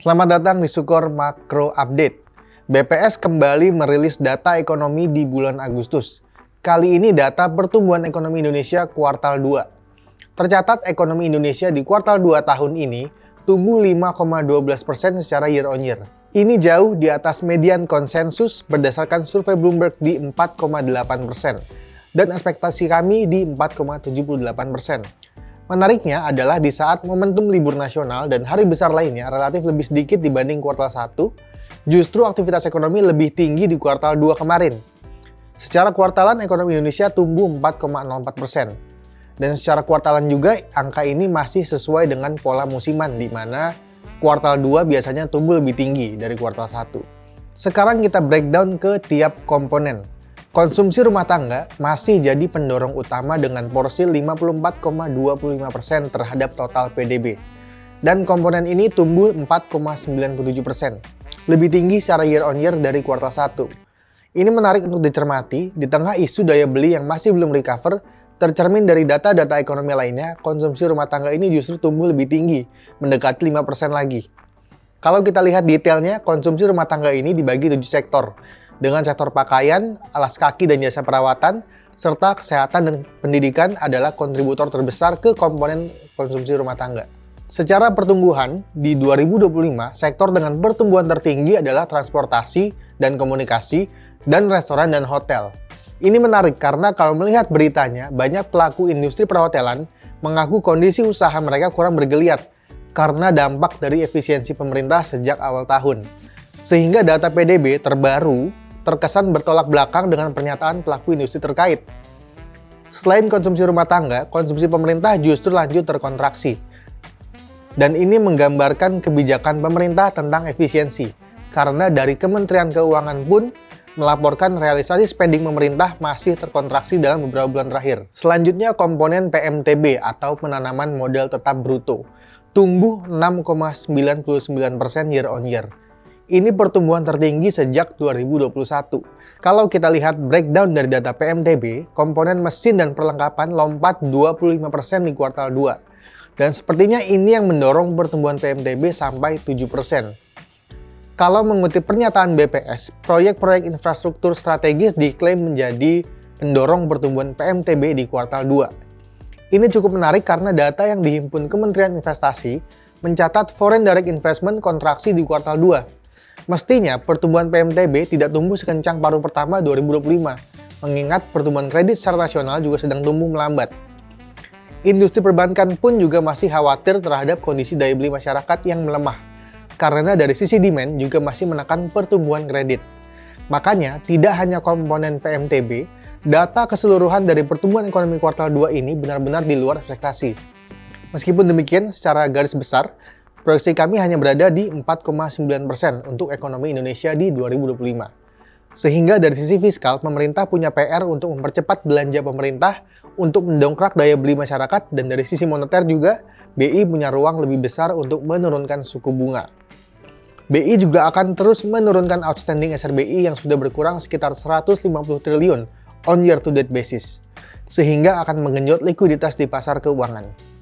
Selamat datang di Sukor Makro Update. BPS kembali merilis data ekonomi di bulan Agustus. Kali ini data pertumbuhan ekonomi Indonesia kuartal 2. Tercatat ekonomi Indonesia di kuartal 2 tahun ini tumbuh 5,12% secara year on year. Ini jauh di atas median konsensus berdasarkan survei Bloomberg di 4,8% dan ekspektasi kami di 4,78%. Menariknya adalah di saat momentum libur nasional dan hari besar lainnya relatif lebih sedikit dibanding kuartal 1, justru aktivitas ekonomi lebih tinggi di kuartal 2 kemarin. Secara kuartalan ekonomi Indonesia tumbuh 4,04%. Dan secara kuartalan juga angka ini masih sesuai dengan pola musiman di mana kuartal 2 biasanya tumbuh lebih tinggi dari kuartal 1. Sekarang kita breakdown ke tiap komponen. Konsumsi rumah tangga masih jadi pendorong utama dengan porsi 54,25% terhadap total PDB. Dan komponen ini tumbuh 4,97%. Lebih tinggi secara year on year dari kuartal 1. Ini menarik untuk dicermati di tengah isu daya beli yang masih belum recover, tercermin dari data-data ekonomi lainnya, konsumsi rumah tangga ini justru tumbuh lebih tinggi, mendekati 5% lagi. Kalau kita lihat detailnya, konsumsi rumah tangga ini dibagi 7 sektor, dengan sektor pakaian, alas kaki dan jasa perawatan, serta kesehatan dan pendidikan adalah kontributor terbesar ke komponen konsumsi rumah tangga. Secara pertumbuhan, di 2025, sektor dengan pertumbuhan tertinggi adalah transportasi dan komunikasi, dan restoran dan hotel. Ini menarik karena kalau melihat beritanya, banyak pelaku industri perhotelan mengaku kondisi usaha mereka kurang bergeliat karena dampak dari efisiensi pemerintah sejak awal tahun. Sehingga data PDB terbaru terkesan bertolak belakang dengan pernyataan pelaku industri terkait. Selain konsumsi rumah tangga, konsumsi pemerintah justru lanjut terkontraksi. Dan ini menggambarkan kebijakan pemerintah tentang efisiensi, karena dari Kementerian Keuangan pun melaporkan realisasi spending pemerintah masih terkontraksi dalam beberapa bulan terakhir. Selanjutnya komponen PMTB atau penanaman modal tetap bruto, tumbuh 6,99% year on year. Ini pertumbuhan tertinggi sejak 2021. Kalau kita lihat breakdown dari data PMTB, komponen mesin dan perlengkapan lompat 25% di kuartal 2. Dan sepertinya ini yang mendorong pertumbuhan PMTB sampai 7%. Kalau mengutip pernyataan BPS, proyek-proyek infrastruktur strategis diklaim menjadi pendorong pertumbuhan PMTB di kuartal 2. Ini cukup menarik karena data yang dihimpun Kementerian Investasi mencatat foreign direct investment kontraksi di kuartal 2. Mestinya pertumbuhan PMTB tidak tumbuh sekencang paruh pertama 2025, mengingat pertumbuhan kredit secara nasional juga sedang tumbuh melambat. Industri perbankan pun juga masih khawatir terhadap kondisi daya beli masyarakat yang melemah, karena dari sisi demand juga masih menekan pertumbuhan kredit. Makanya, tidak hanya komponen PMTB, data keseluruhan dari pertumbuhan ekonomi kuartal 2 ini benar-benar di luar ekspektasi. Meskipun demikian, secara garis besar, proyeksi kami hanya berada di 4,9% untuk ekonomi Indonesia di 2025. Sehingga dari sisi fiskal, pemerintah punya PR untuk mempercepat belanja pemerintah untuk mendongkrak daya beli masyarakat, dan dari sisi moneter juga, BI punya ruang lebih besar untuk menurunkan suku bunga. BI juga akan terus menurunkan outstanding SRBI yang sudah berkurang sekitar 150 triliun on year to date basis, sehingga akan menggenjot likuiditas di pasar keuangan.